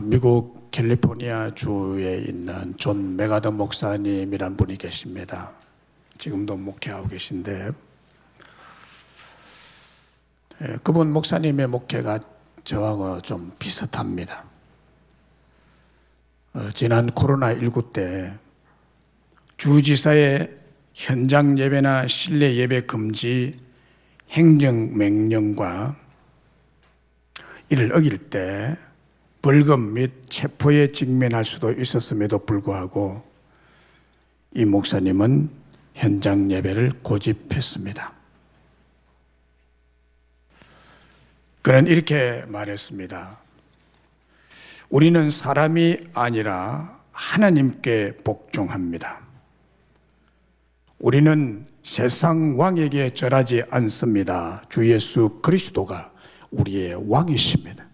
미국 캘리포니아 주에 있는 존 메가더 목사님이란 분이 계십니다. 지금도 목회하고 계신데, 그분 목사님의 목회가 저하고 좀 비슷합니다. 지난 코로나19 때 주지사의 현장 예배나 실내 예배 금지 행정명령과 이를 어길 때 벌금 및 체포에 직면할 수도 있었음에도 불구하고 이 목사님은 현장 예배를 고집했습니다. 그는 이렇게 말했습니다. 우리는 사람이 아니라 하나님께 복종합니다. 우리는 세상 왕에게 절하지 않습니다. 주 예수 그리스도가 우리의 왕이십니다.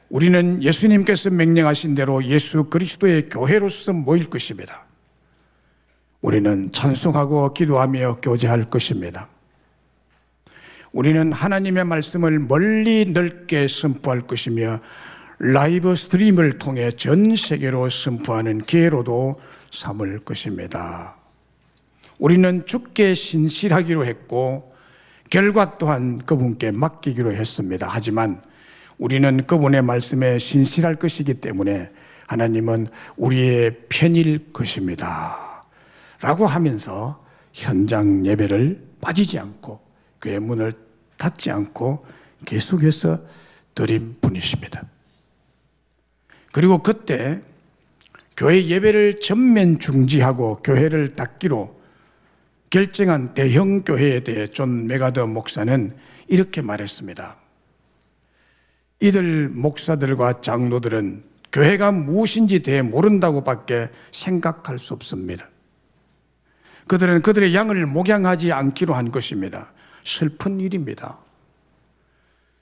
우리는 예수님께서 명령하신 대로 예수 그리스도의 교회로서 모일 것입니다. 우리는 찬송하고 기도하며 교제할 것입니다. 우리는 하나님의 말씀을 멀리 넓게 선포할 것이며 라이브 스트림을 통해 전 세계로 선포하는 기회로도 삼을 것입니다. 우리는 주께 신실하기로 했고 결과 또한 그분께 맡기기로 했습니다. 하지만 우리는 그분의 말씀에 신실할 것이기 때문에 하나님은 우리의 편일 것입니다 라고 하면서 현장 예배를 빠지지 않고 교회 문을 닫지 않고 계속해서 드린 분이십니다. 그리고 그때 교회 예배를 전면 중지하고 교회를 닫기로 결정한 대형 교회에 대해 존 메가더 목사는 이렇게 말했습니다. 이들 목사들과 장로들은 교회가 무엇인지 대해 모른다고 밖에 생각할 수 없습니다. 그들은 그들의 양을 목양하지 않기로 한 것입니다. 슬픈 일입니다.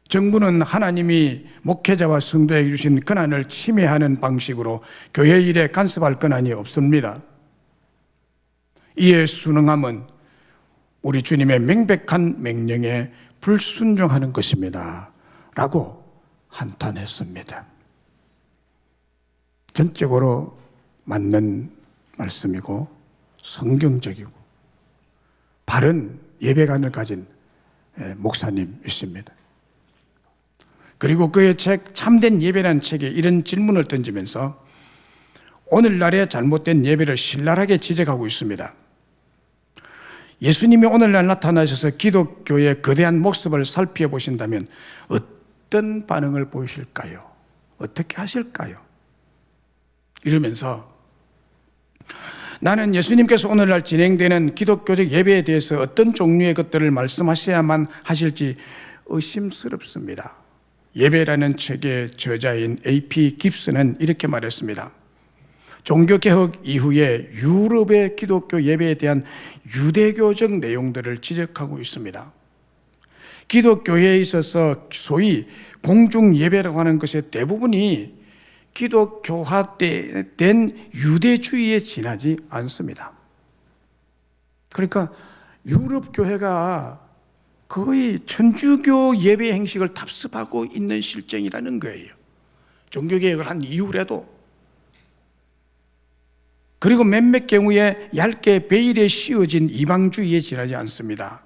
정부는 하나님이 목회자와 성도에게 주신 권한을 침해하는 방식으로 교회 일에 간섭할 권한이 없습니다. 이에 순응함은 우리 주님의 명백한 명령에 불순종하는 것입니다 라고 한탄했습니다. 전적으로 맞는 말씀이고 성경적이고 바른 예배관을 가진 목사님이십니다. 그리고 그의 책 참된 예배라는 책에 이런 질문을 던지면서 오늘날의 잘못된 예배를 신랄하게 지적하고 있습니다. 예수님이 오늘날 나타나셔서 기독교의 거대한 모습을 살펴보신다면 어떤 반응을 보이실까요? 어떻게 하실까요? 이러면서 나는 예수님께서 오늘날 진행되는 기독교적 예배에 대해서 어떤 종류의 것들을 말씀하셔야만 하실지 의심스럽습니다. 예배라는 책의 저자인 A.P. 깁슨은 이렇게 말했습니다. 종교개혁 이후에 유럽의 기독교 예배에 대한 유대교적 내용들을 지적하고 있습니다. 기독교회에 있어서 소위 공중예배라고 하는 것의 대부분이 기독교화된 유대주의에 지나지 않습니다. 그러니까 유럽 교회가 거의 천주교 예배 행식을 답습하고 있는 실정이라는 거예요. 종교개혁을 한 이후라도. 그리고 몇몇 경우에 얇게 베일에 씌워진 이방주의에 지나지 않습니다.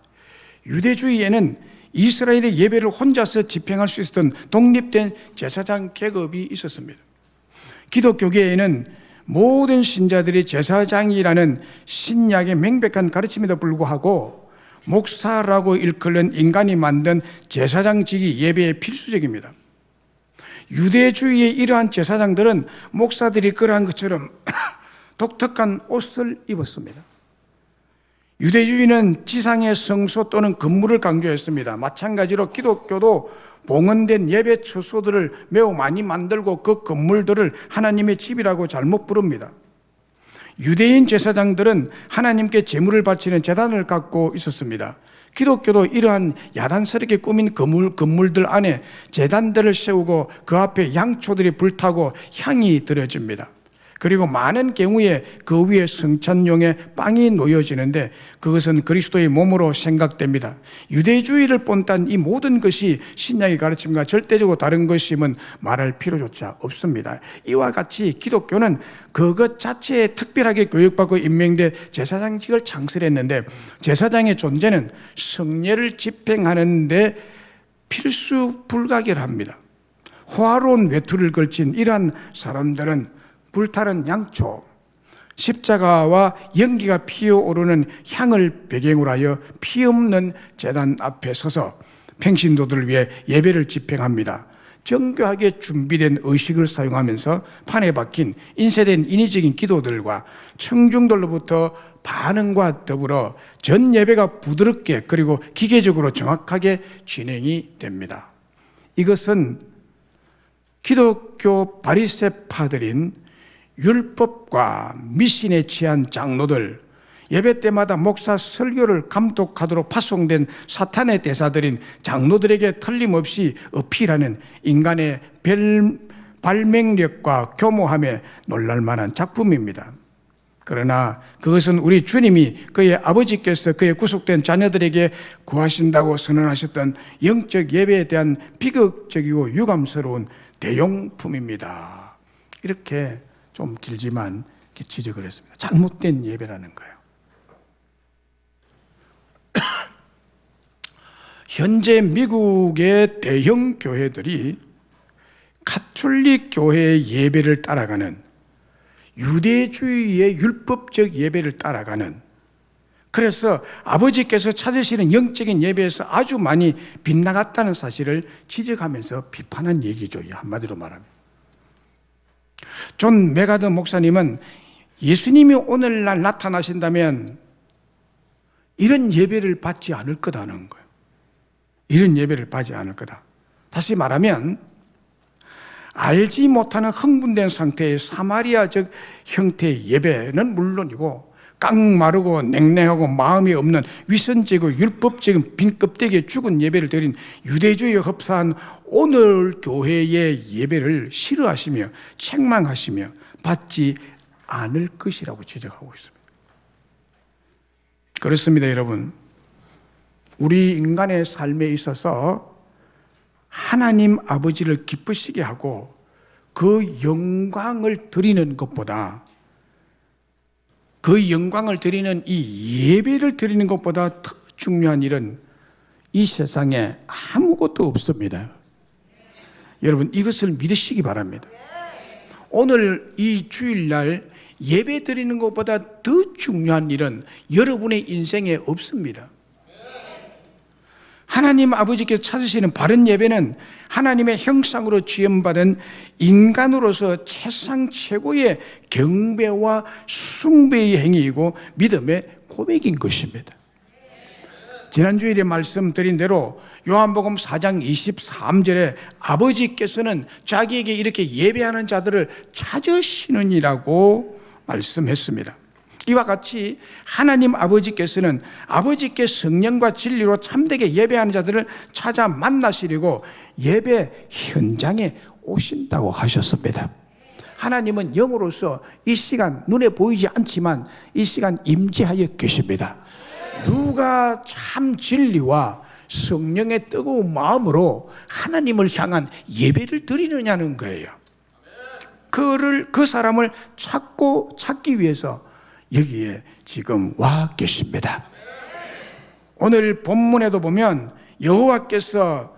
유대주의에는 이스라엘의 예배를 혼자서 집행할 수 있었던 독립된 제사장 계급이 있었습니다. 기독교계에는 모든 신자들이 제사장이라는 신약의 명백한 가르침에도 불구하고 목사라고 일컬는 인간이 만든 제사장직이 예배에 필수적입니다. 유대주의의 이러한 제사장들은 목사들이 그러한 것처럼 독특한 옷을 입었습니다. 유대주의는 지상의 성소 또는 건물을 강조했습니다. 마찬가지로 기독교도 봉헌된 예배 처소들을 매우 많이 만들고 그 건물들을 하나님의 집이라고 잘못 부릅니다. 유대인 제사장들은 하나님께 제물을 바치는 제단을 갖고 있었습니다. 기독교도 이러한 야단스럽게 꾸민 건물들 안에 제단들을 세우고 그 앞에 양초들이 불타고 향이 드려집니다. 그리고 많은 경우에 그 위에 성찬용의 빵이 놓여지는데 그것은 그리스도의 몸으로 생각됩니다. 유대주의를 본딴 이 모든 것이 신약의 가르침과 절대적으로 다른 것임은 말할 필요조차 없습니다. 이와 같이 기독교는 그것 자체에 특별하게 교육받고 임명돼 제사장직을 창설했는데 제사장의 존재는 성례를 집행하는 데 필수 불가결합니다. 호화로운 외투를 걸친 이러한 사람들은 불타는 양초, 십자가와 연기가 피어오르는 향을 배경으로 하여 피 없는 제단 앞에 서서 평신도들을 위해 예배를 집행합니다. 정교하게 준비된 의식을 사용하면서 판에 박힌 인쇄된 인위적인 기도들과 청중들로부터 반응과 더불어 전 예배가 부드럽게 그리고 기계적으로 정확하게 진행이 됩니다. 이것은 기독교 바리새파들인 율법과 미신에 취한 장로들, 예배 때마다 목사 설교를 감독하도록 파송된 사탄의 대사들인 장로들에게 틀림없이 어필하는 인간의 발명력과 교모함에 놀랄만한 작품입니다. 그러나 그것은 우리 주님이 그의 아버지께서 그의 구속된 자녀들에게 구하신다고 선언하셨던 영적 예배에 대한 비극적이고 유감스러운 대용품입니다. 이렇게 좀 길지만 이렇게 지적을 했습니다. 잘못된 예배라는 거예요. 현재 미국의 대형 교회들이 가톨릭 교회의 예배를 따라가는, 유대주의의 율법적 예배를 따라가는, 그래서 아버지께서 찾으시는 영적인 예배에서 아주 많이 빗나갔다는 사실을 지적하면서 비판한 얘기죠. 한마디로 말하면. 존 메가더 목사님은 예수님이 오늘날 나타나신다면 이런 예배를 받지 않을 거다는 거예요. 이런 예배를 받지 않을 거다. 다시 말하면 알지 못하는 흥분된 상태의 사마리아적 형태의 예배는 물론이고 깡마르고 냉랭하고 마음이 없는 위선적이고 율법적인 빈 껍데기에 죽은 예배를 드린 유대주의에 흡사한 오늘 교회의 예배를 싫어하시며 책망하시며 받지 않을 것이라고 지적하고 있습니다. 그렇습니다, 여러분. 우리 인간의 삶에 있어서 하나님 아버지를 기쁘시게 하고 그 영광을 드리는 것보다, 그 영광을 드리는 이 예배를 드리는 것보다 더 중요한 일은 이 세상에 아무것도 없습니다. 여러분, 이것을 믿으시기 바랍니다. 오늘 이 주일날 예배 드리는 것보다 더 중요한 일은 여러분의 인생에 없습니다. 하나님 아버지께서 찾으시는 바른 예배는 하나님의 형상으로 지음받은 인간으로서 최상 최고의 경배와 숭배의 행위이고 믿음의 고백인 것입니다. 지난주일에 말씀드린 대로 요한복음 4장 23절에 아버지께서는 자기에게 이렇게 예배하는 자들을 찾으시느니라고 말씀했습니다. 이와 같이 하나님 아버지께서는 아버지께 성령과 진리로 참되게 예배하는 자들을 찾아 만나시려고 예배 현장에 오신다고 하셨습니다. 하나님은 영으로서 이 시간 눈에 보이지 않지만 이 시간 임재하여 계십니다. 누가 참 진리와 성령의 뜨거운 마음으로 하나님을 향한 예배를 드리느냐는 거예요. 그 사람을 찾기 위해서 여기에 지금 와 계십니다. 오늘 본문에도 보면 여호와께서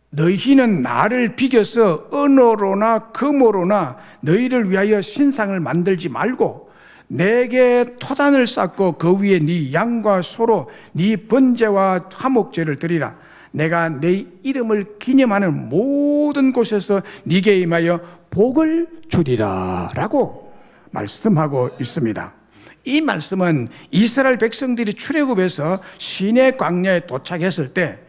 너희는 나를 비겨서 은으로나 금으로나 너희를 위하여 신상을 만들지 말고 내게 토단을 쌓고 그 위에 네 양과 소로 네 번제와 화목제를 드리라. 내가 내 이름을 기념하는 모든 곳에서 네게 임하여 복을 주리라 라고 말씀하고 있습니다. 이 말씀은 이스라엘 백성들이 출애굽해서 시내 광야에 도착했을 때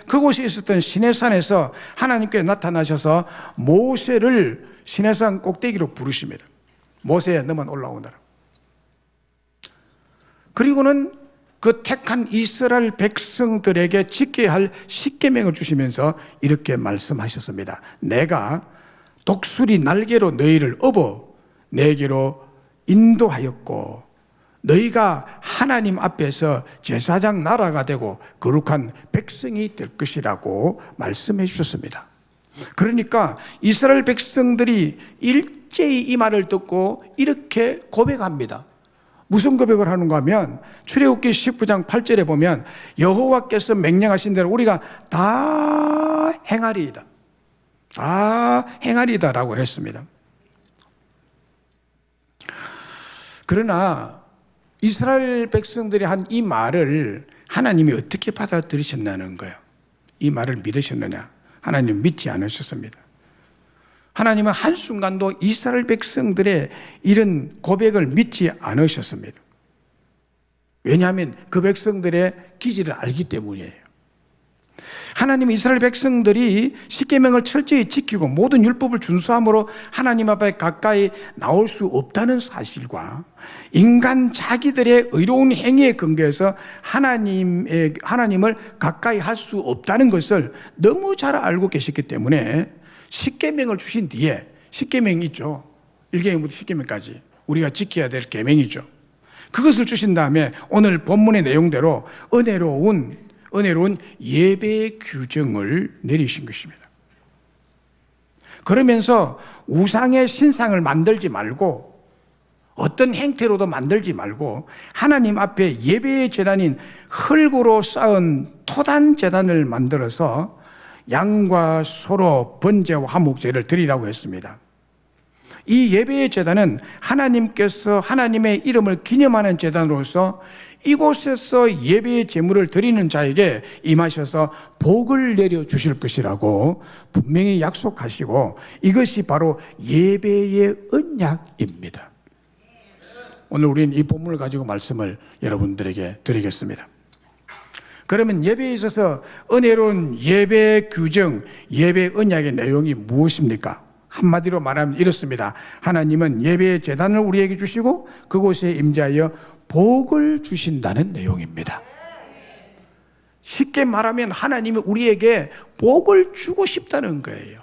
그곳에 있었던 시내산에서 하나님께 나타나셔서 모세를 시내산 꼭대기로 부르십니다. 모세야, 너만 올라오너라. 그리고는 그 택한 이스라엘 백성들에게 지켜야 할 십계명을 주시면서 이렇게 말씀하셨습니다. 내가 독수리 날개로 너희를 업어 내게로 인도하였고 너희가 하나님 앞에서 제사장 나라가 되고 거룩한 백성이 될 것이라고 말씀해 주셨습니다. 그러니까 이스라엘 백성들이 일제히 이 말을 듣고 이렇게 고백합니다. 무슨 고백을 하는가 하면 출애굽기 19장 8절에 보면 여호와께서 명령하신 대로 우리가 다 행하리이다. 다 행하리다라고 했습니다. 그러나 이스라엘 백성들이 한 이 말을 하나님이 어떻게 받아들이셨냐는 거예요. 이 말을 믿으셨느냐? 하나님 믿지 않으셨습니다. 하나님은 한순간도 이스라엘 백성들의 이런 고백을 믿지 않으셨습니다. 왜냐하면 그 백성들의 기질을 알기 때문이에요. 하나님 이스라엘 백성들이 십계명을 철저히 지키고 모든 율법을 준수함으로 하나님 앞에 가까이 나올 수 없다는 사실과 인간 자기들의 의로운 행위에 근거해서 하나님을 가까이 할 수 없다는 것을 너무 잘 알고 계셨기 때문에 십계명을 주신 뒤에 십계명이 있죠. 1계명부터 10계명까지 우리가 지켜야 될 계명이죠. 그것을 주신 다음에 오늘 본문의 내용대로 은혜로운 예배 규정을 내리신 것입니다. 그러면서 우상의 신상을 만들지 말고 어떤 행태로도 만들지 말고 하나님 앞에 예배의 제단인 흙으로 쌓은 토단 제단을 만들어서 양과 소로 번제와 화목제를 드리라고 했습니다. 이 예배의 제단은 하나님께서 하나님의 이름을 기념하는 제단으로서 이곳에서 예배의 제물을 드리는 자에게 임하셔서 복을 내려주실 것이라고 분명히 약속하시고 이것이 바로 예배의 언약입니다. 오늘 우리는 이 본문을 가지고 말씀을 여러분들에게 드리겠습니다. 그러면 예배에 있어서 은혜로운 예배 규정, 예배 언약의 내용이 무엇입니까? 한마디로 말하면 이렇습니다. 하나님은 예배의 제단을 우리에게 주시고 그곳에 임재하여 복을 주신다는 내용입니다. 쉽게 말하면 하나님이 우리에게 복을 주고 싶다는 거예요.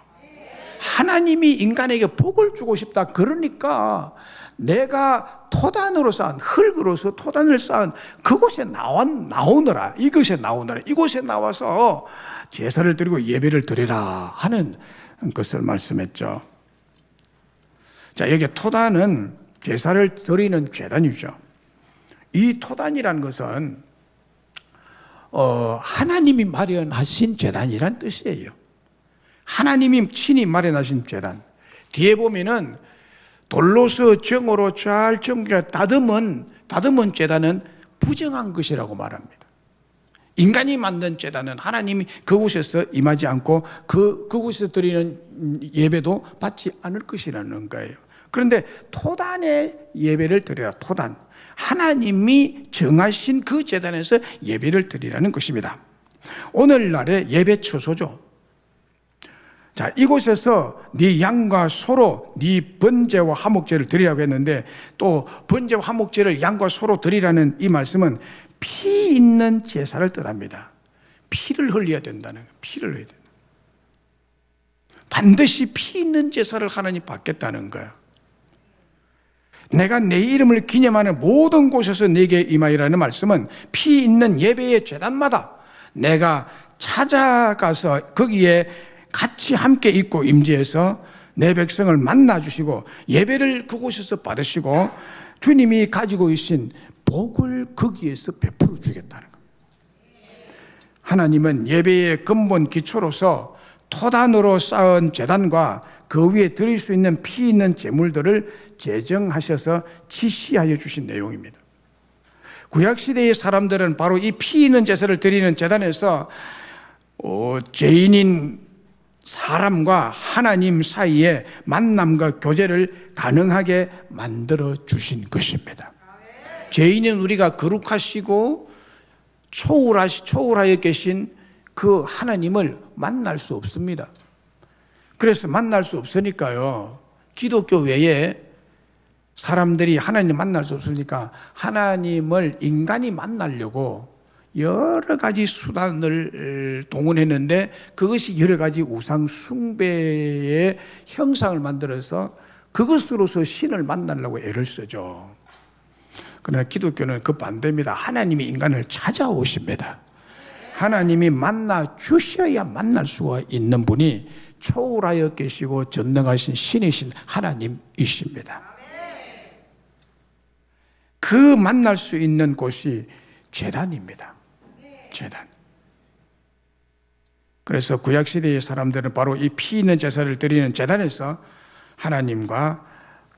하나님이 인간에게 복을 주고 싶다. 그러니까 내가 토단으로 쌓은 흙으로서 토단을 쌓은 그곳에 나오너라. 이곳에 나와서 제사를 드리고 예배를 드리라 하는 것을 말씀했죠. 자, 여기 토단은 제사를 드리는 제단이죠. 이 토단이라는 것은 하나님이 마련하신 제단이란 뜻이에요. 하나님이 친히 마련하신 제단. 뒤에 보면은 돌로서 정으로 잘 다듬은 제단은 부정한 것이라고 말합니다. 인간이 만든 제단은 하나님이 그곳에서 임하지 않고 그곳에서 드리는 예배도 받지 않을 것이라는 거예요. 그런데 토단의 예배를 드리라. 토단. 하나님이 정하신 그 제단에서 예배를 드리라는 것입니다. 오늘날의 예배 처소죠. 자, 이곳에서 네 양과 소로 네 번제와 화목제를 드리라고 했는데 또 번제와 화목제를 양과 소로 드리라는 이 말씀은 피 있는 제사를 뜻합니다. 피를 흘려야 된다는 거예요. 피를 흘려야 된다. 반드시 피 있는 제사를 하나님 받겠다는 거예요. 내가 내 이름을 기념하는 모든 곳에서 내게 임하리라는 말씀은 피 있는 예배의 제단마다 내가 찾아가서 거기에 같이 함께 있고 임재해서 내 백성을 만나주시고 예배를 그곳에서 받으시고 주님이 가지고 계신 복을 거기에서 베풀어 주겠다는 겁니다. 하나님은 예배의 근본 기초로서 토단으로 쌓은 제단과 그 위에 드릴 수 있는 피 있는 제물들을 제정하셔서 지시하여 주신 내용입니다. 구약시대의 사람들은 바로 이 피 있는 제사를 드리는 제단에서 죄인인 사람과 하나님 사이에 만남과 교제를 가능하게 만들어 주신 것입니다. 죄인은 우리가 거룩하시고 초월하여 계신 그 하나님을 만날 수 없습니다. 그래서 만날 수 없으니까요, 기독교 외에 사람들이 하나님을 만날 수 없으니까 하나님을 인간이 만나려고 여러 가지 수단을 동원했는데 그것이 여러 가지 우상 숭배의 형상을 만들어서 그것으로서 신을 만나려고 애를 쓰죠. 그러나 기독교는 그 반대입니다. 하나님이 인간을 찾아오십니다. 하나님이 만나 주셔야 만날 수가 있는 분이 초월하여 계시고 전능하신 신이신 하나님이십니다. 그 만날 수 있는 곳이 제단입니다. 제단. 그래서 구약시대의 사람들은 바로 이 피 있는 제사를 드리는 제단에서 하나님과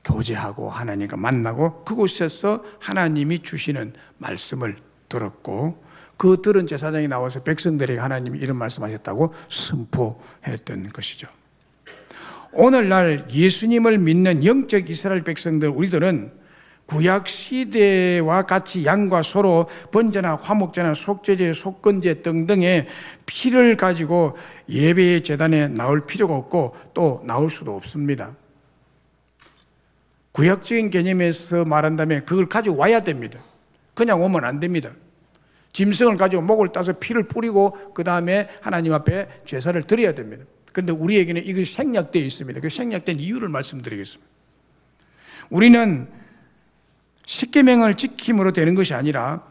교제하고 하나님과 만나고 그곳에서 하나님이 주시는 말씀을 들었고 그 들은 제사장이 나와서 백성들에게 하나님이 이런 말씀하셨다고 선포했던 것이죠. 오늘날 예수님을 믿는 영적 이스라엘 백성들 우리들은 구약 시대와 같이 양과 소로 번제나 화목제나 속죄제, 속건제 등등의 피를 가지고 예배의 제단에 나올 필요가 없고 또 나올 수도 없습니다. 구약적인 개념에서 말한다면 그걸 가지고 와야 됩니다. 그냥 오면 안 됩니다. 짐승을 가지고 목을 따서 피를 뿌리고 그 다음에 하나님 앞에 제사를 드려야 됩니다. 그런데 우리에게는 이것이 생략되어 있습니다. 그 생략된 이유를 말씀드리겠습니다. 우리는 십계명을 지킴으로 되는 것이 아니라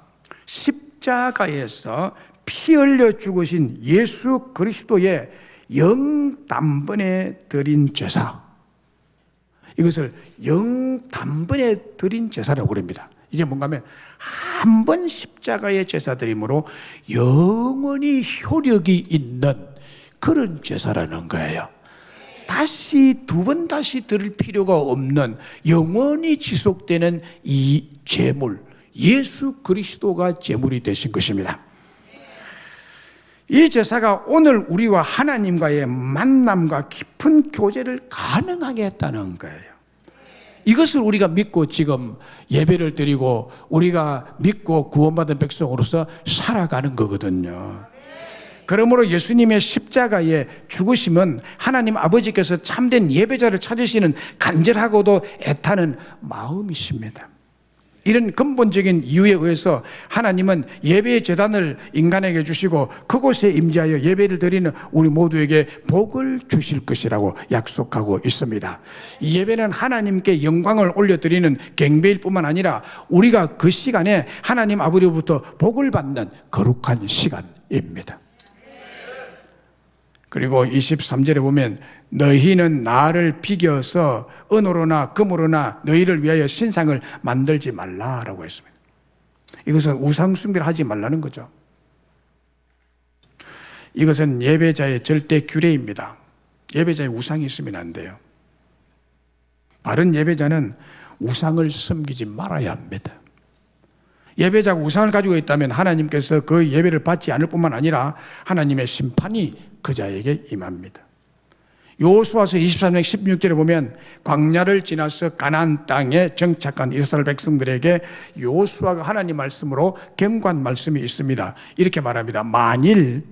십자가에서 피 흘려 죽으신 예수 그리스도의 영단번에 드린 제사, 이것을 영단번에 드린 제사라고 그럽니다. 이게 뭔가 하면 한 번 십자가의 제사 드림으로 영원히 효력이 있는 그런 제사라는 거예요. 다시 두 번 다시 드릴 필요가 없는 영원히 지속되는 이 제물, 예수 그리스도가 제물이 되신 것입니다. 이 제사가 오늘 우리와 하나님과의 만남과 깊은 교제를 가능하게 했다는 거예요. 이것을 우리가 믿고 지금 예배를 드리고 우리가 믿고 구원받은 백성으로서 살아가는 거거든요. 그러므로 예수님의 십자가의 죽으심은 하나님 아버지께서 참된 예배자를 찾으시는 간절하고도 애타는 마음이십니다. 이런 근본적인 이유에 의해서 하나님은 예배의 제단을 인간에게 주시고 그곳에 임재하여 예배를 드리는 우리 모두에게 복을 주실 것이라고 약속하고 있습니다. 이 예배는 하나님께 영광을 올려드리는 경배일 뿐만 아니라 우리가 그 시간에 하나님 아버지로부터 복을 받는 거룩한 시간입니다. 그리고 23절에 보면 너희는 나를 비겨서 은으로나 금으로나 너희를 위하여 신상을 만들지 말라라고 했습니다. 이것은 우상 숭배를 하지 말라는 거죠. 이것은 예배자의 절대 규례입니다. 예배자의 우상이 있으면 안 돼요. 바른 예배자는 우상을 섬기지 말아야 합니다. 예배자가 우상을 가지고 있다면 하나님께서 그 예배를 받지 않을 뿐만 아니라 하나님의 심판이 그 자에게 임합니다. 여호수아서 23장 16절에 보면 광야를 지나서 가나안 땅에 정착한 이스라엘 백성들에게 여호수아가 하나님 말씀으로 경고한 말씀이 있습니다. 이렇게 말합니다. 만일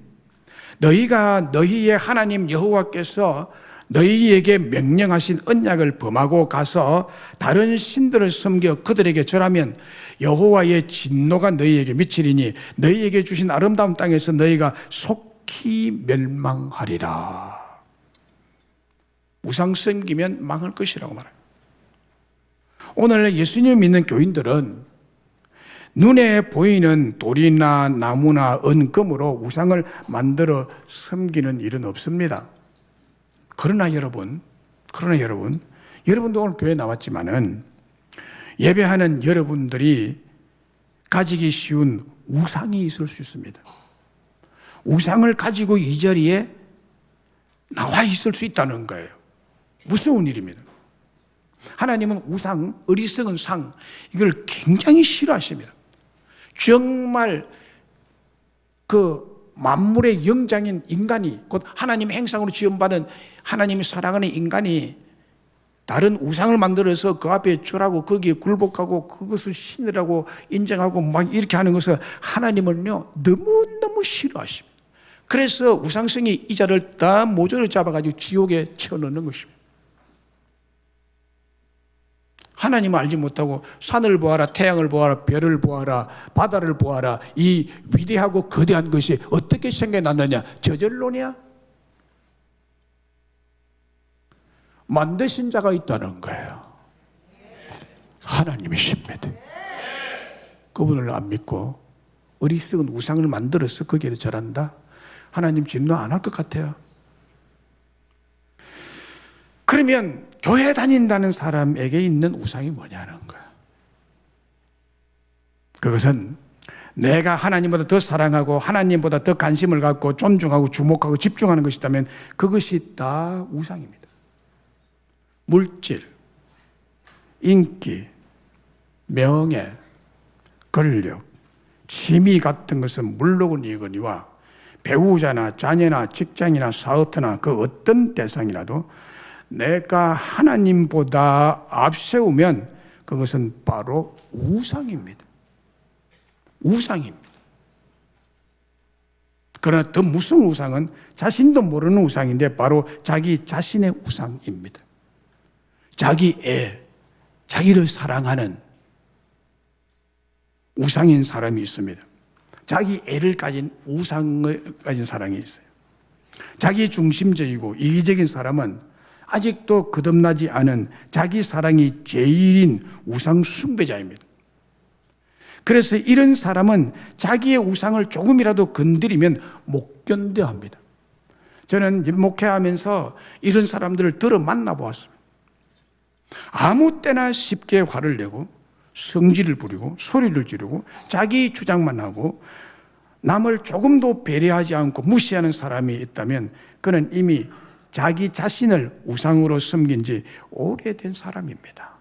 너희가 너희의 하나님 여호와께서 너희에게 명령하신 언약을 범하고 가서 다른 신들을 섬겨 그들에게 절하면 여호와의 진노가 너희에게 미치리니 너희에게 주신 아름다운 땅에서 너희가 속히 멸망하리라. 우상 섬기면 망할 것이라고 말합니다. 오늘 예수님을 믿는 교인들은 눈에 보이는 돌이나 나무나 은금으로 우상을 만들어 섬기는 일은 없습니다. 그러나 여러분, 여러분도 오늘 교회에 나왔지만은 예배하는 여러분들이 가지기 쉬운 우상이 있을 수 있습니다. 우상을 가지고 이 자리에 나와 있을 수 있다는 거예요. 무서운 일입니다. 하나님은 우상, 어리석은 상, 이걸 굉장히 싫어하십니다. 정말 그 만물의 영장인 인간이, 곧 하나님의 행상으로 지음받은 하나님이 사랑하는 인간이 다른 우상을 만들어서 그 앞에 절하고 거기에 굴복하고 그것을 신이라고 인정하고 막 이렇게 하는 것을 하나님은요 너무너무 싫어하십니다. 그래서 우상성이 이 자를 다 모조리 잡아가지고 지옥에 쳐넣는 것입니다. 하나님을 알지 못하고 산을 보아라, 태양을 보아라, 별을 보아라, 바다를 보아라, 이 위대하고 거대한 것이 어떻게 생겨났느냐? 저절로냐? 만드신 자가 있다는 거예요. 하나님이십니다. 그분을 안 믿고 어리석은 우상을 만들어서 거기에 절한다? 하나님 진노 안 할 것 같아요. 그러면 교회 다닌다는 사람에게 있는 우상이 뭐냐는 거야. 그것은 내가 하나님보다 더 사랑하고 하나님보다 더 관심을 갖고 존중하고 주목하고 집중하는 것이라면 그것이 다 우상입니다. 물질, 인기, 명예, 권력, 취미 같은 것은 물론이거니와 배우자나 자녀나 직장이나 사업터나 그 어떤 대상이라도 내가 하나님보다 앞세우면 그것은 바로 우상입니다. 우상입니다. 그러나 더 무서운 우상은 자신도 모르는 우상인데 바로 자기 자신의 우상입니다. 자기 애, 자기를 사랑하는 우상인 사람이 있습니다. 자기 애를 가진 우상을 가진 사람이 있어요. 자기 중심적이고 이기적인 사람은 아직도 거듭나지 않은 자기 사랑이 제일인 우상 숭배자입니다. 그래서 이런 사람은 자기의 우상을 조금이라도 건드리면 못 견뎌합니다. 저는 목회하면서 이런 사람들을 들어 만나보았습니다. 아무 때나 쉽게 화를 내고 성질을 부리고 소리를 지르고 자기 주장만 하고 남을 조금도 배려하지 않고 무시하는 사람이 있다면 그는 이미 자기 자신을 우상으로 섬긴 지 오래된 사람입니다.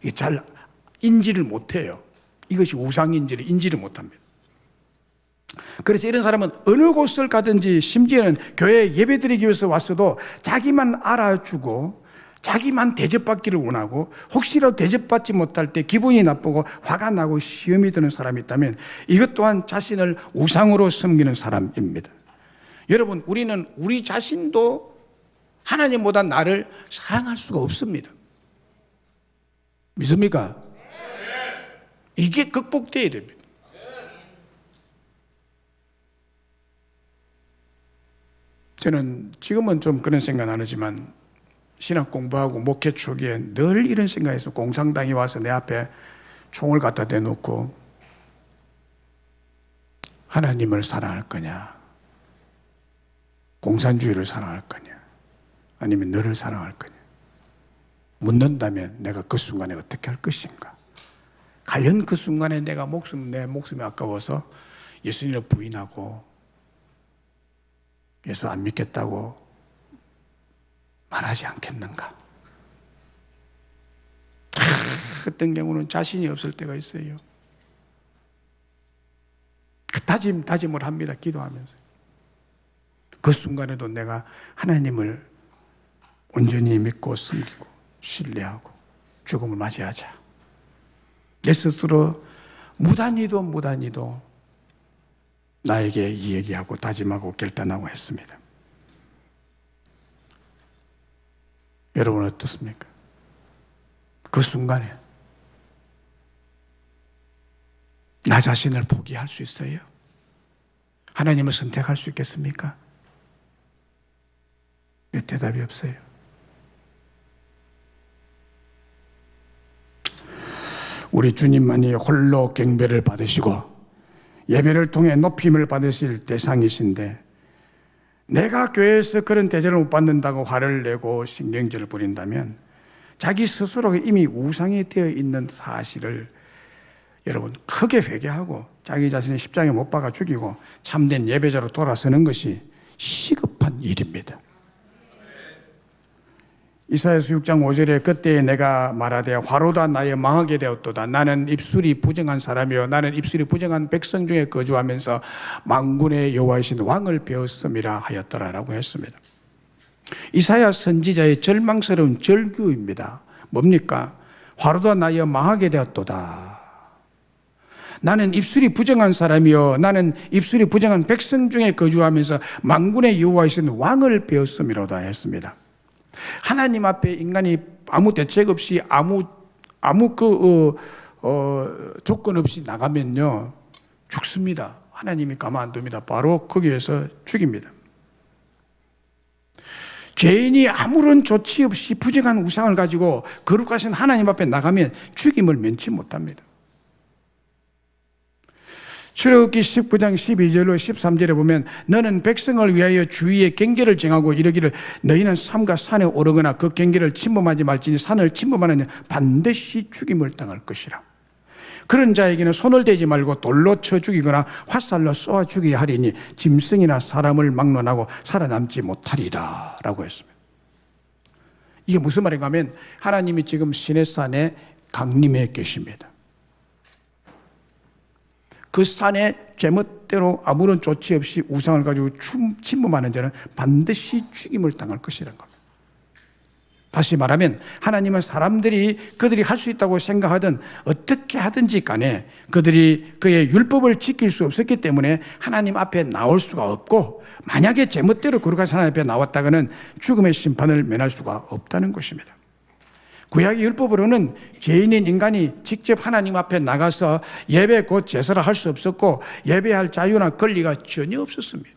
이게 잘 인지를 못해요. 이것이 우상인지를 인지를 못합니다. 그래서 이런 사람은 어느 곳을 가든지 심지어는 교회에 예배드리기 위해서 왔어도 자기만 알아주고 자기만 대접받기를 원하고 혹시라도 대접받지 못할 때 기분이 나쁘고 화가 나고 시험이 드는 사람이 있다면 이것 또한 자신을 우상으로 섬기는 사람입니다. 여러분, 우리는 우리 자신도 하나님보다 나를 사랑할 수가 없습니다. 믿습니까? 이게 극복되어야 됩니다. 저는 지금은 좀 그런 생각 안 하지만 신학 공부하고 목회 초기에 늘 이런 생각에서 공산당이 와서 내 앞에 총을 갖다 대놓고 하나님을 사랑할 거냐, 공산주의를 사랑할 거냐, 아니면 너를 사랑할 거냐 묻는다면 내가 그 순간에 어떻게 할 것인가? 과연 그 순간에 내 목숨이 아까워서 예수님을 부인하고 예수 안 믿겠다고 말하지 않겠는가? 어떤 경우는 자신이 없을 때가 있어요. 그 다짐을 합니다. 기도하면서. 그 순간에도 내가 하나님을 온전히 믿고 섬기고 신뢰하고 죽음을 맞이하자. 내 스스로 무단히도 나에게 이 얘기하고 다짐하고 결단하고 했습니다. 여러분 어떻습니까? 그 순간에 나 자신을 포기할 수 있어요? 하나님을 선택할 수 있겠습니까? 왜 대답이 없어요? 우리 주님만이 홀로 경배를 받으시고 예배를 통해 높임을 받으실 대상이신데 내가 교회에서 그런 대접을 못 받는다고 화를 내고 신경질을 부린다면 자기 스스로가 이미 우상이 되어 있는 사실을 여러분 크게 회개하고 자기 자신의 십자가에 못 박아 죽이고 참된 예배자로 돌아서는 것이 시급한 일입니다. 이사야서 6장 5절에 그때에 내가 말하되 화로다 나의 망하게 되었도다. 나는 입술이 부정한 사람이요 나는 입술이 부정한 백성 중에 거주하면서 만군의 여호와이신 왕을 배웠음이라 하였더라라고 했습니다. 이사야 선지자의 절망스러운 절규입니다. 뭡니까? 화로다 나의 망하게 되었도다. 나는 입술이 부정한 사람이요 나는 입술이 부정한 백성 중에 거주하면서 만군의 여호와이신 왕을 배웠음이로다 했습니다. 하나님 앞에 인간이 아무 대책 없이 아무 아무 조건 없이 나가면요 죽습니다. 하나님이 가만 안 둡니다. 바로 거기에서 죽입니다. 죄인이 아무런 조치 없이 부정한 우상을 가지고 거룩하신 하나님 앞에 나가면 죽임을 면치 못합니다. 출애굽기 19장 12절로 13절에 보면 너는 백성을 위하여 주위에 경계를 정하고 이르기를 너희는 삼가 산에 오르거나 그 경계를 침범하지 말지니 산을 침범하느냐 반드시 죽임을 당할 것이라. 그런 자에게는 손을 대지 말고 돌로 쳐 죽이거나 화살로 쏘아 죽이게 하리니 짐승이나 사람을 막론하고 살아남지 못하리라 라고 했습니다. 이게 무슨 말인가 하면 하나님이 지금 시내산에 강림해 계십니다. 그 산에 제멋대로 아무런 조치 없이 우상을 가지고 침범하는 자는 반드시 죽임을 당할 것이라는 겁니다. 다시 말하면 하나님은 사람들이 그들이 할 수 있다고 생각하든 어떻게 하든지 간에 그들이 그의 율법을 지킬 수 없었기 때문에 하나님 앞에 나올 수가 없고 만약에 제멋대로 거룩한 하나님 앞에 나왔다가는 죽음의 심판을 면할 수가 없다는 것입니다. 구약의 율법으로는 죄인인 인간이 직접 하나님 앞에 나가서 예배 곧 제사를 할 수 없었고 예배할 자유나 권리가 전혀 없었습니다.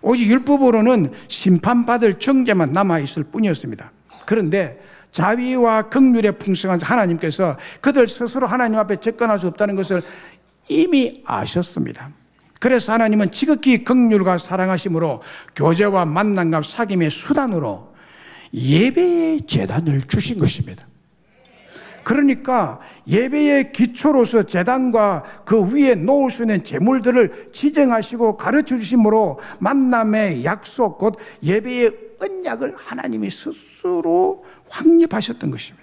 오직 율법으로는 심판받을 정죄만 남아있을 뿐이었습니다. 그런데 자비와 긍휼의 풍성한 하나님께서 그들 스스로 하나님 앞에 접근할 수 없다는 것을 이미 아셨습니다. 그래서 하나님은 지극히 긍휼과 사랑하심으로 교제와 만남과 사귐의 수단으로 예배의 제단을 주신 것입니다. 그러니까 예배의 기초로서 제단과 그 위에 놓을 수 있는 제물들을 지정하시고 가르쳐 주심으로 만남의 약속 곧 예배의 언약을 하나님이 스스로 확립하셨던 것입니다.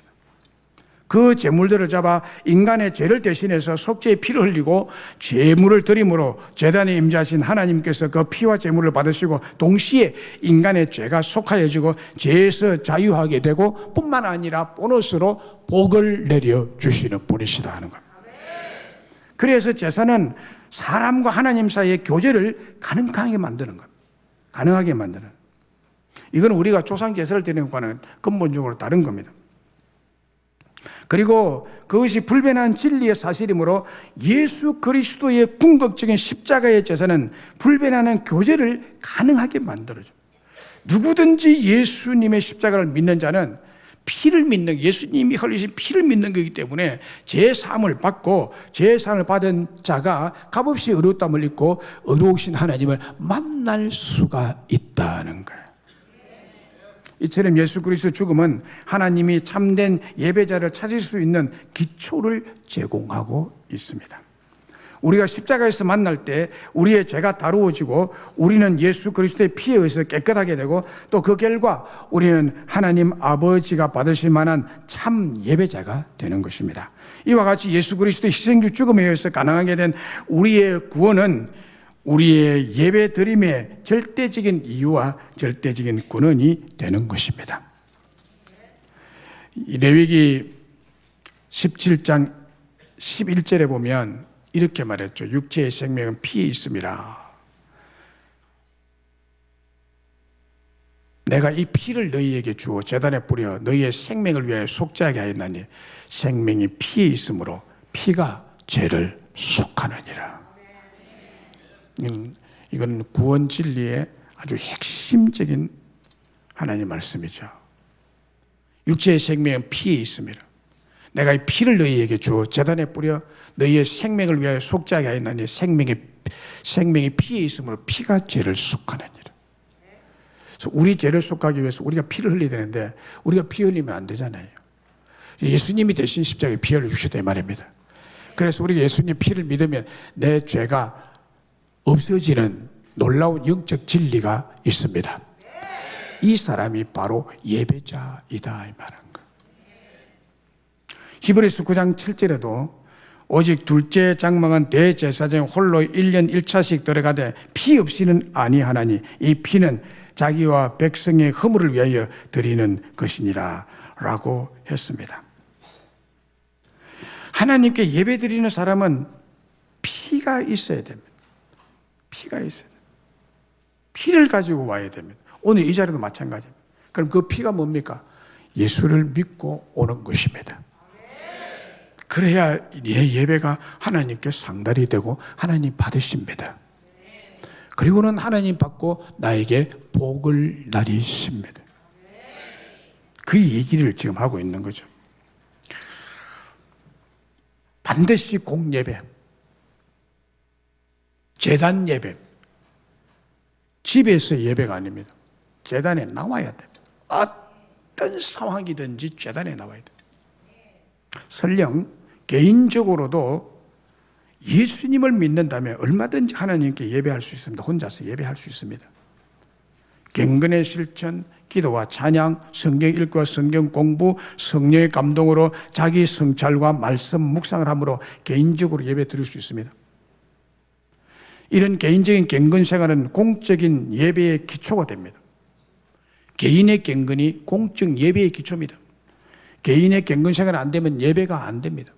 그 제물들을 잡아 인간의 죄를 대신해서 속죄의 피를 흘리고 제물을 드림으로 제단에 임재하신 하나님께서 그 피와 제물을 받으시고 동시에 인간의 죄가 속하여지고 죄에서 자유하게 되고 뿐만 아니라 보너스로 복을 내려주시는 분이시다 하는 겁니다. 그래서 제사는 사람과 하나님 사이의 교제를 가능하게 만드는 겁니다. 가능하게 만드는. 이건 우리가 조상 제사를 드리는 것과는 근본적으로 다른 겁니다. 그리고 그것이 불변한 진리의 사실이므로 예수 그리스도의 궁극적인 십자가의 제사는 불변하는 교제를 가능하게 만들어줍니다. 누구든지 예수님의 십자가를 믿는 자는 피를 믿는, 예수님이 흘리신 피를 믿는 거기 때문에 제사함을 받고 제사함을 받은 자가 값없이 의롭다함을 입고 의로우신 하나님을 만날 수가 있다는 거예요. 이처럼 예수 그리스도의 죽음은 하나님이 참된 예배자를 찾을 수 있는 기초를 제공하고 있습니다. 우리가 십자가에서 만날 때 우리의 죄가 다루어지고 우리는 예수 그리스도의 피에 의해서 깨끗하게 되고 또 그 결과 우리는 하나님 아버지가 받으실 만한 참 예배자가 되는 것입니다. 이와 같이 예수 그리스도의 희생주 죽음에 의해서 가능하게 된 우리의 구원은 우리의 예배 드림의 절대적인 이유와 절대적인 근원이 되는 것입니다. 레위기 17장 11절에 보면 이렇게 말했죠. 육체의 생명은 피에 있음이라. 내가 이 피를 너희에게 주어 제단에 뿌려 너희의 생명을 위하여 속죄하게 하였나니 생명이 피에 있으므로 피가 죄를 속하느니라. 이건 구원 진리의 아주 핵심적인 하나님의 말씀이죠. 육체의 생명은 피에 있습니다. 내가 이 피를 너희에게 주어 제단에 뿌려 너희의 생명을 위하여 속죄하게 하였나니 생명이 피에 있으므로 피가 죄를 속하느니라. 그래서 우리 죄를 속하기 위해서 우리가 피를 흘려야 되는데 우리가 피 흘리면 안 되잖아요. 예수님이 대신 십자가에 피 흘려주셨다 이 말입니다. 그래서 우리가 예수님 피를 믿으면 내 죄가 없어지는 놀라운 영적 진리가 있습니다. 이 사람이 바로 예배자이다 이 말한 거. 히브리서 9장 7절에도 오직 둘째 장막은 대제사장 홀로 1년 1차씩 들어가되 피 없이는 아니하나니 이 피는 자기와 백성의 허물을 위하여 드리는 것이니라 라고 했습니다. 하나님께 예배 드리는 사람은 피가 있어야 됩니다. 피가 있어야 됩니다. 피를 가지고 와야 됩니다. 오늘 이 자리도 마찬가지입니다. 그럼 그 피가 뭡니까? 예수를 믿고 오는 것입니다. 그래야 내 예배가 하나님께 상달이 되고 하나님 받으십니다. 그리고는 하나님 받고 나에게 복을 나리십니다. 그 얘기를 지금 하고 있는 거죠. 반드시 공예배, 제단 예배, 집에서 예배가 아닙니다. 제단에 나와야 됩니다. 어떤 상황이든지 제단에 나와야 됩니다. 설령 개인적으로도 예수님을 믿는다면 얼마든지 하나님께 예배할 수 있습니다. 혼자서 예배할 수 있습니다. 경건의 실천, 기도와 찬양, 성경 읽기와 성경 공부, 성령의 감동으로 자기 성찰과 말씀 묵상을 함으로 개인적으로 예배 드릴 수 있습니다. 이런 개인적인 경건 생활은 공적인 예배의 기초가 됩니다. 개인의 경건이 공적 예배의 기초입니다. 개인의 경건 생활이 안 되면 예배가 안 됩니다.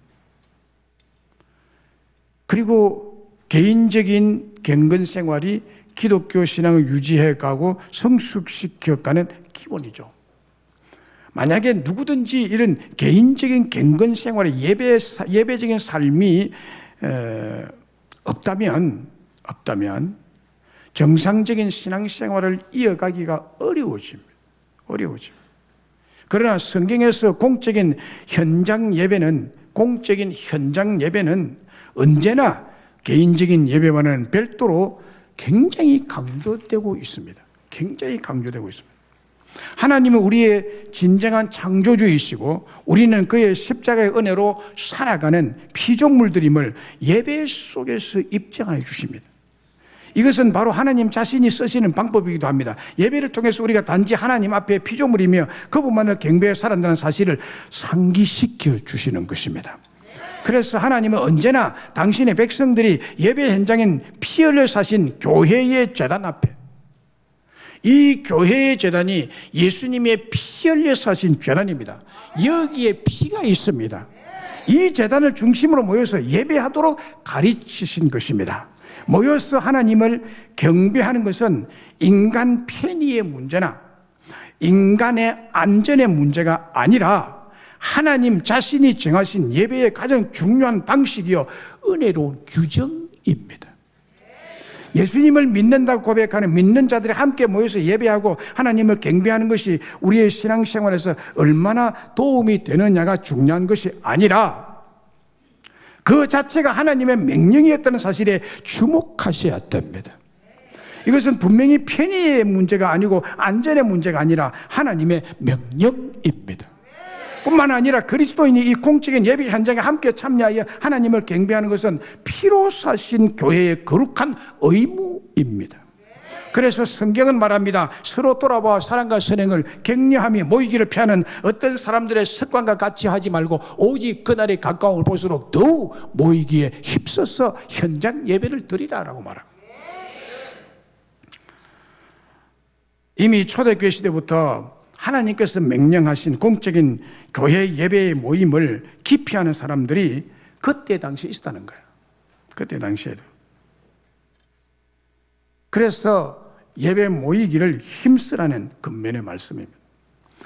그리고 개인적인 경건 생활이 기독교 신앙을 유지해 가고 성숙시켜 가는 기본이죠. 만약에 누구든지 이런 개인적인 경건 생활의 예배적인 삶이 없다면 정상적인 신앙생활을 이어가기가 어려워집니다. 그러나 성경에서 공적인 현장 예배는 언제나 개인적인 예배와는 별도로 굉장히 강조되고 있습니다. 하나님은 우리의 진정한 창조주이시고 우리는 그의 십자가의 은혜로 살아가는 피조물들임을 예배 속에서 입증하여 주십니다. 이것은 바로 하나님 자신이 쓰시는 방법이기도 합니다. 예배를 통해서 우리가 단지 하나님 앞에 피조물이며 그분만을 경배해 살아간다는 사실을 상기시켜 주시는 것입니다. 그래서 하나님은 언제나 당신의 백성들이 예배 현장인 피 흘려 사신 교회의 제단 앞에, 이 교회의 제단이 예수님의 피 흘려 사신 제단입니다. 여기에 피가 있습니다. 이 제단을 중심으로 모여서 예배하도록 가르치신 것입니다. 모여서 하나님을 경배하는 것은 인간 편의의 문제나 인간의 안전의 문제가 아니라 하나님 자신이 정하신 예배의 가장 중요한 방식이요 은혜로운 규정입니다. 예수님을 믿는다고 고백하는 믿는 자들이 함께 모여서 예배하고 하나님을 경배하는 것이 우리의 신앙생활에서 얼마나 도움이 되느냐가 중요한 것이 아니라 그 자체가 하나님의 명령이었다는 사실에 주목하셔야 됩니다. 이것은 분명히 편의의 문제가 아니고 안전의 문제가 아니라 하나님의 명령입니다. 뿐만 아니라 그리스도인이 이 공적인 예배 현장에 함께 참여하여 하나님을 경배하는 것은 피로 사신 교회의 거룩한 의무입니다. 그래서 성경은 말합니다. 서로 돌아봐 사랑과 선행을 격려하며 모이기를 피하는 어떤 사람들의 습관과 같이 하지 말고 오직 그날이 가까움을 볼수록 더욱 모이기에 힘써서 현장 예배를 드리라라고 말합니다. 이미 초대교회 시대부터 하나님께서 명령하신 공적인 교회 예배의 모임을 기피하는 사람들이 그때 당시에 있었다는 거예요. 그때 당시에도. 그래서 예배 모이기를 힘쓰라는 근면의 말씀입니다.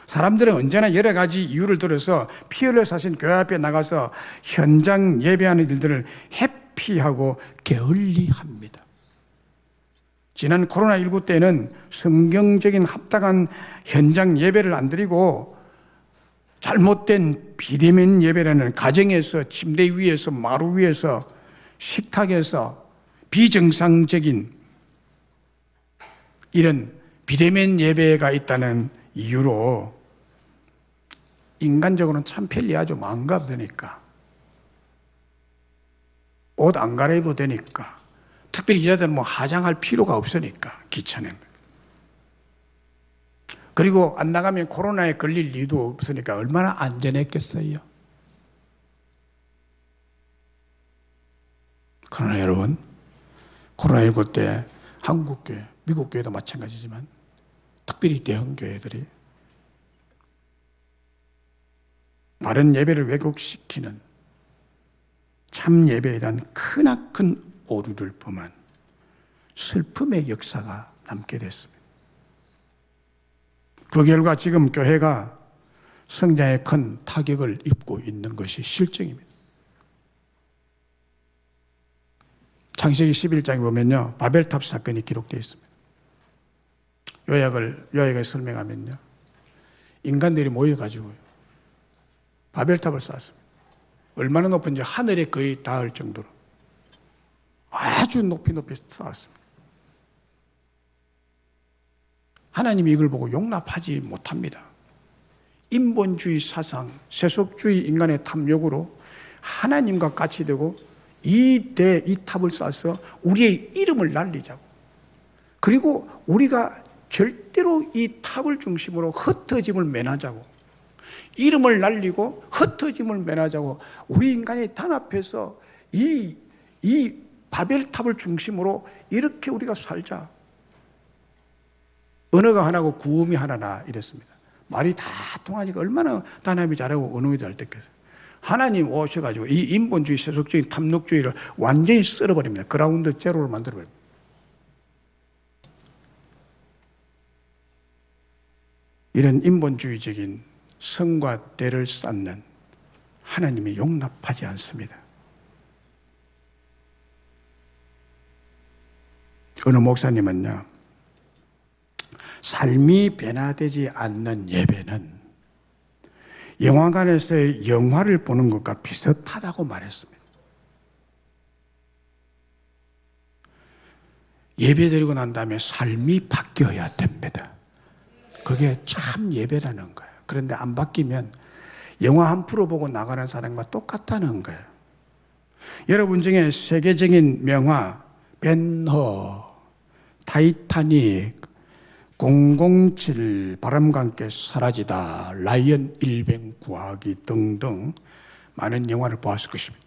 사람들은 언제나 여러 가지 이유를 들어서 피 흘려 사신 교회 앞에 나가서 현장 예배하는 일들을 회피하고 게을리합니다. 지난 코로나19 때는 성경적인 합당한 현장 예배를 안 드리고 잘못된 비대면 예배라는 가정에서 침대 위에서 마루 위에서 식탁에서 비정상적인 이런 비대면 예배가 있다는 이유로 인간적으로는 참 편리하죠. 마음 가도 되니까. 옷 안 갈아입어도 되니까. 특별히 여자들은 뭐 화장할 필요가 없으니까 귀찮은. 그리고 안 나가면 코로나에 걸릴 리도 없으니까 얼마나 안전했겠어요. 그러나 여러분, 코로나19 때 한국교회, 미국교회도 마찬가지지만 특별히 대형교회들이 바른 예배를 왜곡시키는 참 예배에 대한 크나큰 오류를 범한 슬픔의 역사가 남게 됐습니다. 그 결과 지금 교회가 성장에 큰 타격을 입고 있는 것이 실정입니다. 창세기 11장에 보면요, 바벨탑 사건이 기록되어 있습니다. 요약을 설명하면요, 인간들이 모여가지고 바벨탑을 쌓았습니다. 얼마나 높은지 하늘에 거의 닿을 정도로 아주 높이 쌓았습니다. 하나님이 이걸 보고 용납하지 못합니다. 인본주의 사상, 세속주의 인간의 탐욕으로 하나님과 같이 되고 이 탑을 쌓아서 우리의 이름을 날리자고, 그리고 우리가 절대로 이 탑을 중심으로 흩어짐을 면하자고, 이름을 날리고 흩어짐을 면하자고, 우리 인간이 단합해서 이 바벨탑을 중심으로 이렇게 우리가 살자. 언어가 하나고 구음이 하나다 이랬습니다. 말이 다 통하니까 얼마나 단합이 잘하고 언어가 잘 됐겠어요. 하나님 오셔가지고 이 인본주의, 세속주의, 탐욕주의를 완전히 쓸어버립니다. 그라운드 제로로 만들어버립니다. 이런 인본주의적인 성과 대를 쌓는 하나님이 용납하지 않습니다. 어느 목사님은요, 삶이 변화되지 않는 예배는 영화관에서의 영화를 보는 것과 비슷하다고 말했습니다. 예배 드리고 난 다음에 삶이 바뀌어야 됩니다. 그게 참 예배라는 거예요. 그런데 안 바뀌면 영화 한 프로 보고 나가는 사람과 똑같다는 거예요. 여러분 중에 세계적인 명화, 벤허, 타이타닉, 007, 바람과 함께 사라지다, 라이언 일병 구하기 등등 많은 영화를 보았을 것입니다.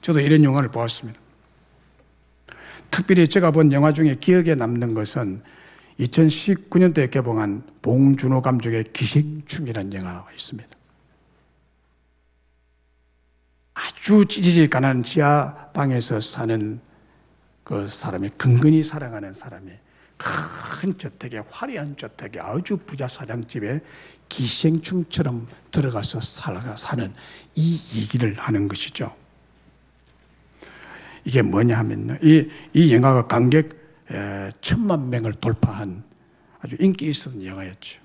저도 이런 영화를 보았습니다. 특별히 제가 본 영화 중에 기억에 남는 것은 2019년도에 개봉한 봉준호 감독의 기생충이라는 영화가 있습니다. 아주 찌질이 가난한 지하방에서 사는 그 사람이, 근근히 사랑하는 사람이 큰 저택에, 화려한 저택에, 아주 부자 사장집에 기생충처럼 들어가서 사는 이 얘기를 하는 것이죠. 이게 뭐냐 하면요, 이 영화가 관객 1,000만 명을 돌파한 아주 인기 있었던 영화였죠.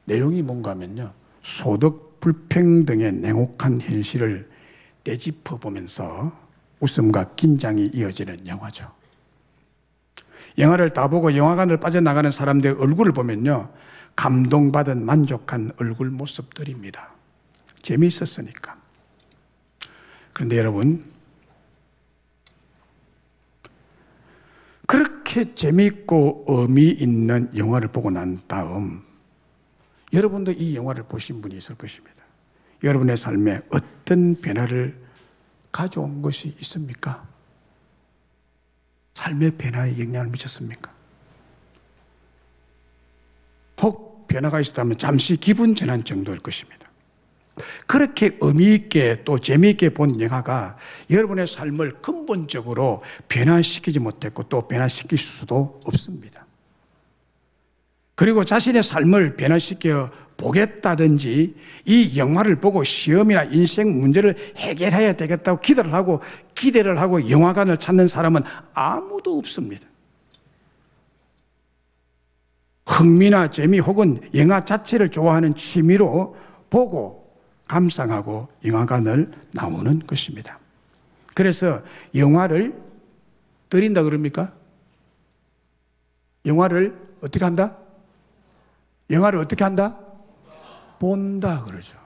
내용이 뭔가 하면요, 소득 불평등의 냉혹한 현실을 떼짚어 보면서 웃음과 긴장이 이어지는 영화죠. 영화를 다 보고 영화관을 빠져나가는 사람들의 얼굴을 보면요, 감동받은 만족한 얼굴 모습들입니다. 재미있었으니까. 그런데 여러분, 그렇게 재미있고 의미 있는 영화를 보고 난 다음 여러분도 이 영화를 보신 분이 있을 것입니다. 여러분의 삶에 어떤 변화를 가져온 것이 있습니까? 삶의 변화에 영향을 미쳤습니까? 혹 변화가 있었다면 잠시 기분 전환 정도일 것입니다. 그렇게 의미 있게 또 재미있게 본 영화가 여러분의 삶을 근본적으로 변화시키지 못했고 또 변화시킬 수도 없습니다. 그리고 자신의 삶을 변화시켜 보겠다든지 이 영화를 보고 시험이나 인생 문제를 해결해야 되겠다고 기대를 하고 영화관을 찾는 사람은 아무도 없습니다. 흥미나 재미 혹은 영화 자체를 좋아하는 취미로 보고 감상하고 영화관을 나오는 것입니다. 그래서 영화를 드린다 그럽니까? 영화를 어떻게 한다? 영화를 어떻게 한다? 본다 그러죠.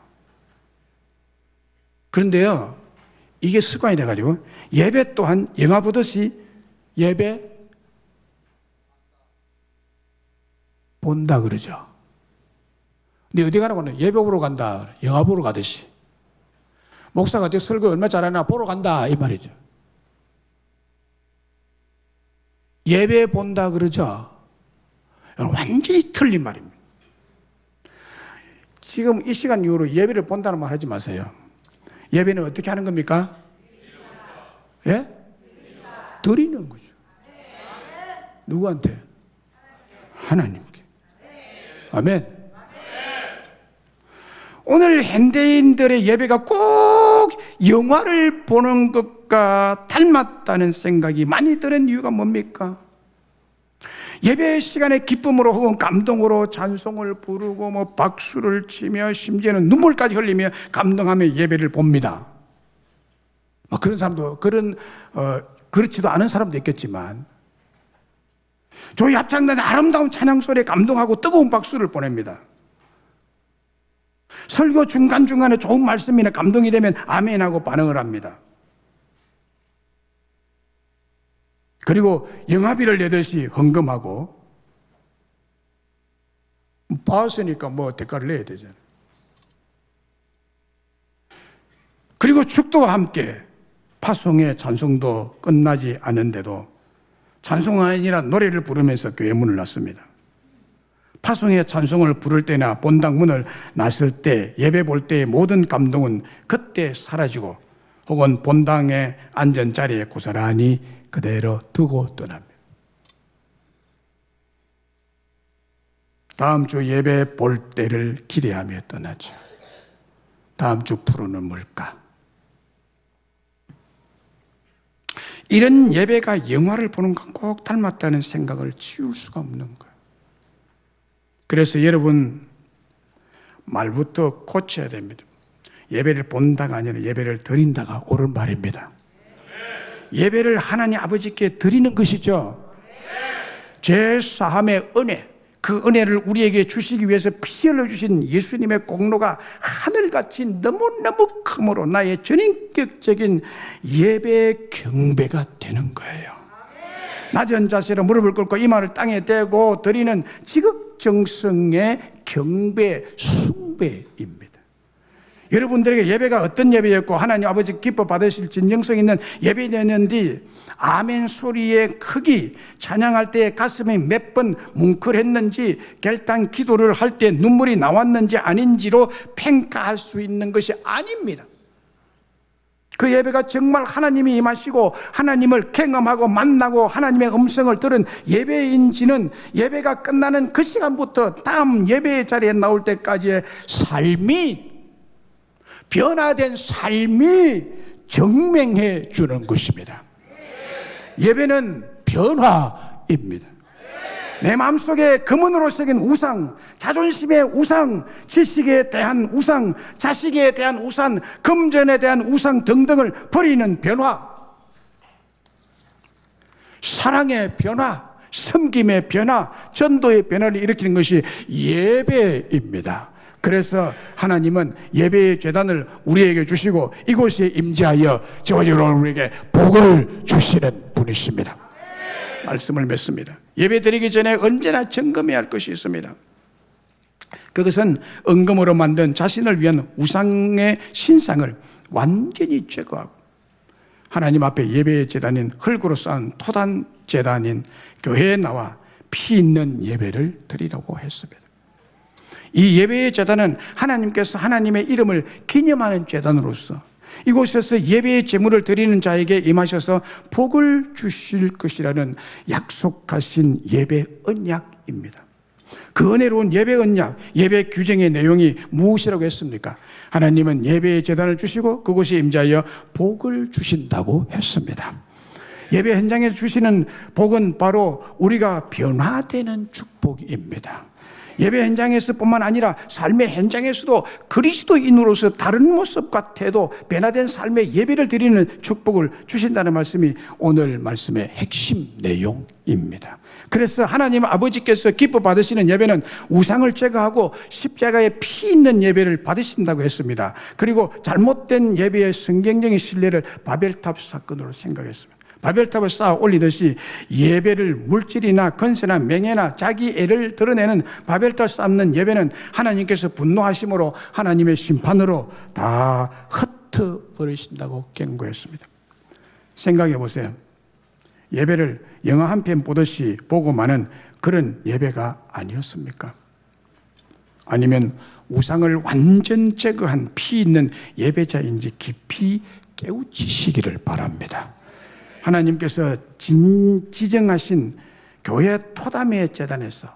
그런데요, 이게 습관이 돼가지고 예배 또한 영화 보듯이 예배 본다 그러죠. 근데 어디 가라고는 예배 보러 간다, 영화 보러 가듯이. 목사가 저 설교 얼마 잘하나 보러 간다 이 말이죠. 예배 본다 그러죠. 완전히 틀린 말입니다. 지금 이 시간 이후로 예배를 본다는 말 하지 마세요. 예배는 어떻게 하는 겁니까? 예? 드리는 거죠. 누구한테? 하나님께. 아멘. 오늘 현대인들의 예배가 꼭 영화를 보는 것과 닮았다는 생각이 많이 드는 이유가 뭡니까? 예배 시간에 기쁨으로 혹은 감동으로 찬송을 부르고 박수를 치며 심지어는 눈물까지 흘리며 감동하며 예배를 봅니다. 그런 사람도 그렇지도 않은 사람도 있겠지만 저희 합창단의 아름다운 찬양 소리에 감동하고 뜨거운 박수를 보냅니다. 설교 중간중간에 좋은 말씀이나 감동이 되면 아멘하고 반응을 합니다. 그리고 영화비를 내듯이 헌금하고 봤으니까 대가를 내야 되잖아요. 그리고 축도와 함께 파송의 찬송도 끝나지 않은데도 찬송이 아니라 노래를 부르면서 교회 문을 놨습니다. 파송의 찬송을 부를 때나 본당 문을 났을 때 예배 볼 때의 모든 감동은 그때 사라지고 혹은 본당의 앉은 자리에 고스란히 그대로 두고 떠납니다. 다음 주 예배 볼 때를 기대하며 떠나죠. 다음 주 프로는 뭘까? 이런 예배가 영화를 보는 것 꼭 닮았다는 생각을 지울 수가 없는 거예요. 그래서 여러분 말부터 고쳐야 됩니다. 예배를 본다가 아니라 예배를 드린다가 옳은 말입니다. 예배를 하나님 아버지께 드리는 것이죠. 죄사함의 은혜, 그 은혜를 우리에게 주시기 위해서 피 흘려주신 예수님의 공로가 하늘같이 너무너무 크므로 나의 전인격적인 예배 경배가 되는 거예요. 낮은 자세로 무릎을 꿇고 이마를 땅에 대고 드리는 지극정성의 경배, 숭배입니다. 여러분들에게 예배가 어떤 예배였고 하나님 아버지 기뻐 받으실 진정성 있는 예배였는지 아멘 소리의 크기, 찬양할 때 가슴이 몇 번 뭉클했는지 결단 기도를 할 때 눈물이 나왔는지 아닌지로 평가할 수 있는 것이 아닙니다. 그 예배가 정말 하나님이 임하시고 하나님을 경험하고 만나고 하나님의 음성을 들은 예배인지는 예배가 끝나는 그 시간부터 다음 예배의 자리에 나올 때까지의 삶이, 변화된 삶이 증명해 주는 것입니다. 예배는 변화입니다. 내 마음속에 금은으로 새긴 우상, 자존심의 우상, 지식에 대한 우상, 자식에 대한 우상, 금전에 대한 우상 등등을 버리는 변화, 사랑의 변화, 섬김의 변화, 전도의 변화를 일으키는 것이 예배입니다. 그래서 하나님은 예배의 제단을 우리에게 주시고 이곳에 임재하여 저와 여러분에게 복을 주시는 분이십니다. 말씀을 맺습니다. 예배 드리기 전에 언제나 점검해야 할 것이 있습니다. 그것은 은금으로 만든 자신을 위한 우상의 신상을 완전히 제거하고 하나님 앞에 예배의 제단인 흙으로 쌓은 토단 제단인 교회에 나와 피 있는 예배를 드리라고 했습니다. 이 예배의 제단은 하나님께서 하나님의 이름을 기념하는 제단으로서 이곳에서 예배의 제물을 드리는 자에게 임하셔서 복을 주실 것이라는 약속하신 예배 언약입니다. 그 은혜로운 예배 언약, 예배 규정의 내용이 무엇이라고 했습니까? 하나님은 예배의 제단을 주시고 그곳에 임자하여 복을 주신다고 했습니다. 예배 현장에서 주시는 복은 바로 우리가 변화되는 축복입니다. 예배 현장에서 뿐만 아니라 삶의 현장에서도 그리스도인으로서 다른 모습과 태도, 변화된 삶의 예배를 드리는 축복을 주신다는 말씀이 오늘 말씀의 핵심 내용입니다. 그래서 하나님 아버지께서 기뻐 받으시는 예배는 우상을 제거하고 십자가에 피 있는 예배를 받으신다고 했습니다. 그리고 잘못된 예배의 성경적인 신뢰를 바벨탑 사건으로 생각했습니다. 바벨탑을 쌓아 올리듯이 예배를 물질이나 건세나 명예나 자기 애를 드러내는 바벨탑 쌓는 예배는 하나님께서 분노하심으로 하나님의 심판으로 다 흩어버리신다고 경고했습니다. 생각해 보세요. 예배를 영화 한 편 보듯이 보고 마는 그런 예배가 아니었습니까? 아니면 우상을 완전 제거한 피 있는 예배자인지 깊이 깨우치시기를 바랍니다. 하나님께서 지정하신 교회 토담의 제단에서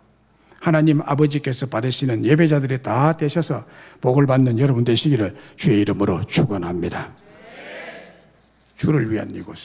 하나님 아버지께서 받으시는 예배자들이 다 되셔서 복을 받는 여러분 되시기를 주의 이름으로 축원합니다. 주를 위한 이곳.